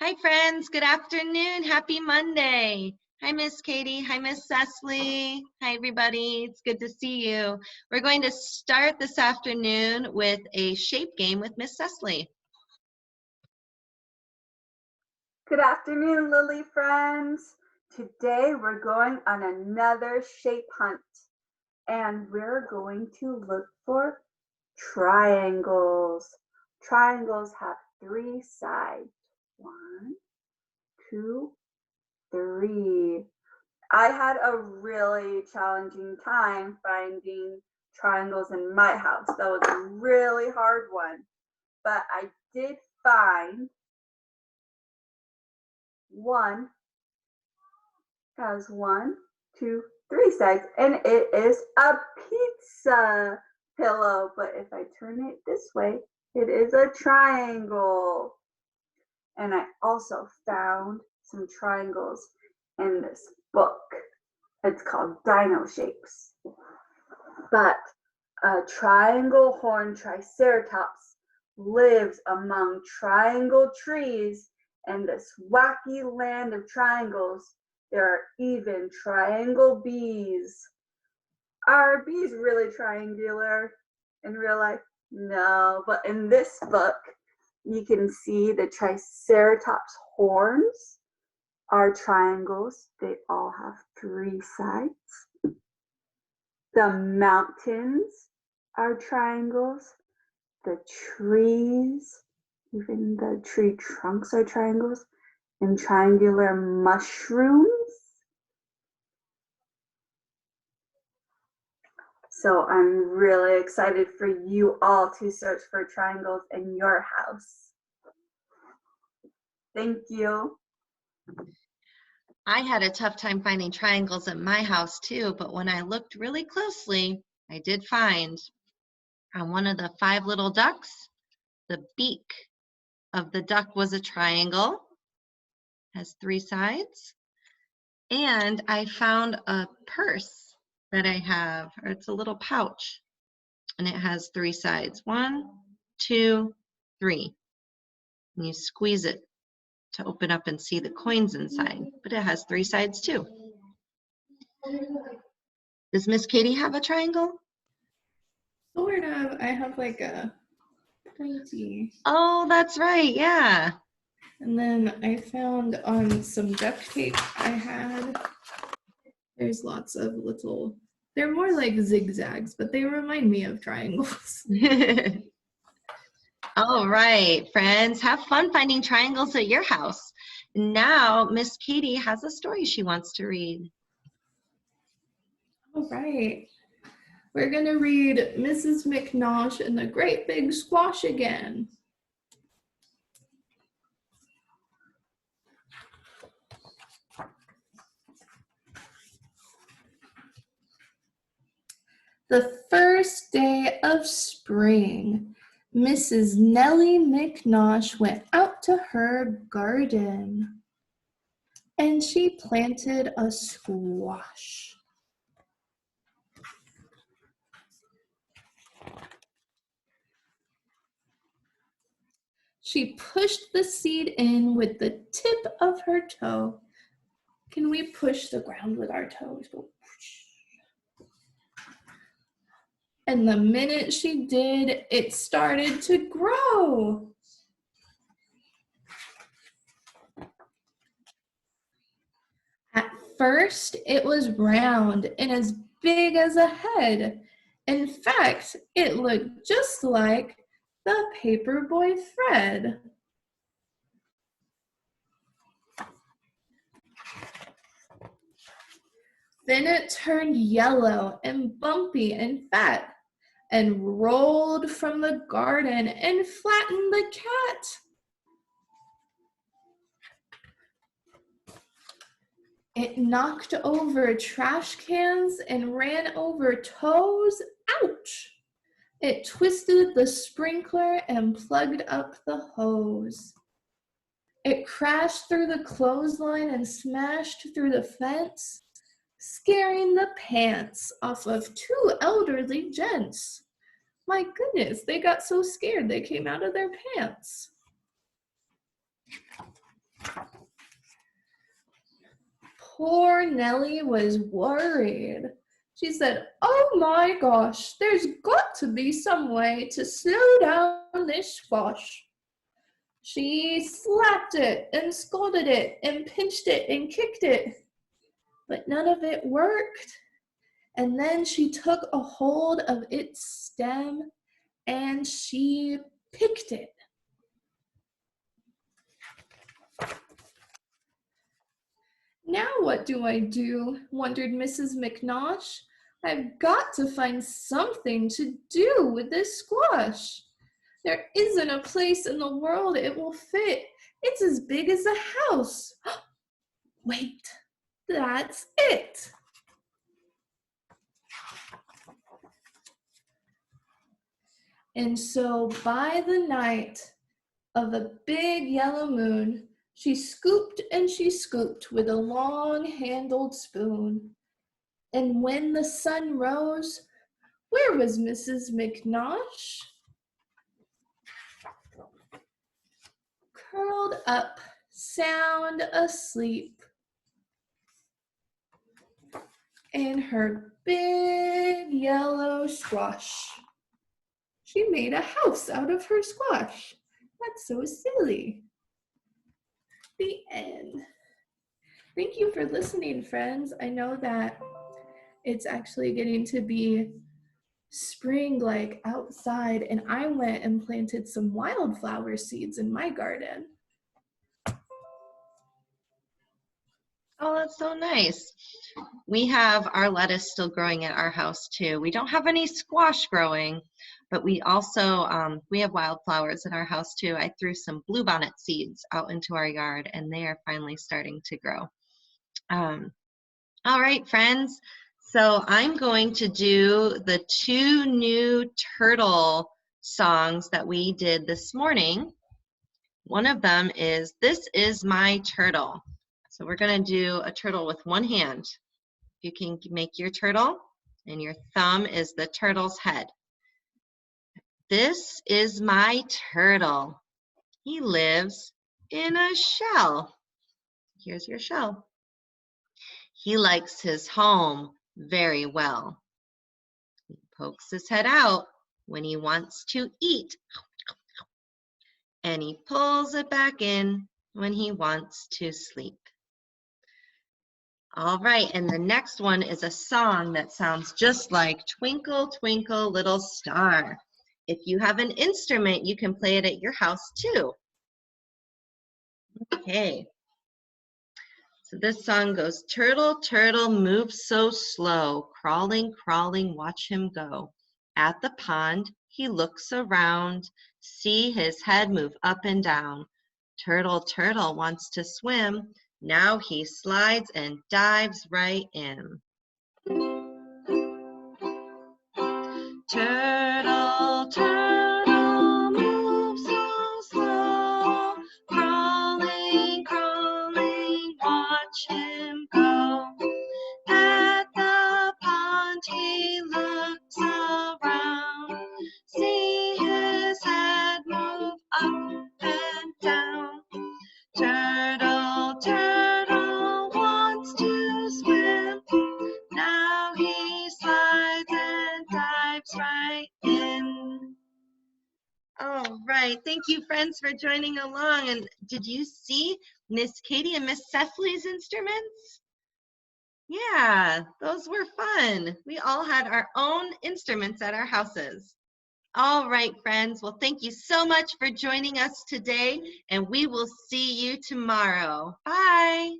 Hi, friends. Good afternoon. Happy Monday. Hi, Miss Katie. Hi, Miss Seslie. Hi, everybody. It's good to see you. We're going to start this afternoon with a shape game with Miss Seslie. Good afternoon, Lily friends. Today we're going on another shape hunt, and we're going to look for triangles. Triangles have three sides. 1, 2, 3. I had a really challenging time finding triangles in my house. That was a really hard one, but I did find one has 1, 2, 3 sides, and it is a pizza pillow. But if I turn it this way, it is a triangle. And I also found some triangles in this book. It's called Dino Shapes. But a triangle horn triceratops lives among triangle trees in this wacky land of triangles. There are even triangle bees. Are bees really triangular in real life? No, but in this book, you can see the triceratops horns are triangles. They all have 3 sides. The mountains are triangles. The trees, even the tree trunks are triangles. And triangular mushrooms. So I'm really excited for you all to search for triangles in your house. Thank you. I had a tough time finding triangles at my house too, but when I looked really closely, I did find on one of the 5 little ducks, the beak of the duck was a triangle, has 3 sides. And I found a purse that I have, or it's a little pouch, and it has 3 sides. 1, 2, 3. And you squeeze it to open up and see the coins inside, but it has 3 sides too. Does Miss Katie have a triangle? Sort of. I have like a pointy. Oh, that's right. Yeah. And then I found on some duct tape I had, there's lots of little, they're more like zigzags, but they remind me of triangles. All right, friends, have fun finding triangles at your house. Now, Miss Katie has a story she wants to read. All right. We're going to read Mrs. McNosh and the Great Big Squash again. The first day of spring, Mrs. Nellie McNosh went out to her garden, and she planted a squash. She pushed the seed in with the tip of her toe. Can we push the ground with our toes? Go whoosh. And the minute she did, it started to grow. At first, it was round and as big as a head. In fact, it looked just like the Paperboy Fred. Then it turned yellow and bumpy and fat and rolled from the garden and flattened the cat. It knocked over trash cans and ran over toes. Ouch! It twisted the sprinkler and plugged up the hose. It crashed through the clothesline and smashed through the fence, scaring the pants off of 2 elderly gents. My goodness, they got so scared they came out of their pants. Poor Nellie was worried. She said, "Oh my gosh, there's got to be some way to slow down this squash." She slapped it and scolded it and pinched it and kicked it, but none of it worked. And then she took a hold of its stem and she picked it. "Now what do I do?" wondered Mrs. McNosh. "I've got to find something to do with this squash. There isn't a place in the world it will fit. It's as big as a house." Wait, that's it. And so by the night of a big yellow moon, she scooped and she scooped with a long-handled spoon. And when the sun rose, where was Mrs. McNosh? Curled up, sound asleep in her big yellow squash. She made a house out of her squash. That's so silly. The end. Thank you for listening, friends. I know that it's actually getting to be spring like outside, and I went and planted some wildflower seeds in my garden. Oh, that's so nice. We have our lettuce still growing at our house too. We don't have any squash growing, but we also, we have wildflowers in our house too. I threw some bluebonnet seeds out into our yard and they are finally starting to grow. All right, friends. So I'm going to do the 2 new turtle songs that we did this morning. One of them is "This Is My Turtle." So we're going to do a turtle with one hand. You can make your turtle, and your thumb is the turtle's head. This is my turtle. He lives in a shell. Here's your shell. He likes his home very well. He pokes his head out when he wants to eat, and he pulls it back in when he wants to sleep. All right, and the next one is a song that sounds just like "Twinkle, Twinkle, Little Star." If you have an instrument, you can play it at your house too. Okay. So this song goes: "Turtle, turtle, move so slow, crawling, crawling, watch him go. At the pond, he looks around, see his head move up and down. Turtle, turtle wants to swim, now he slides and dives right in. Turtle, turtle, move so slow, crawling, crawling, watch him go. At the pond he looks around, see his head move up and down. Turtle, turtle wants to swim, now he slides and dives right in. All right, thank you, friends, for joining along. And did you see Miss Katie and Miss Seslie's instruments? Yeah, those were fun. We all had our own instruments at our houses. All right, friends. Well, thank you so much for joining us today, and we will see you tomorrow. Bye.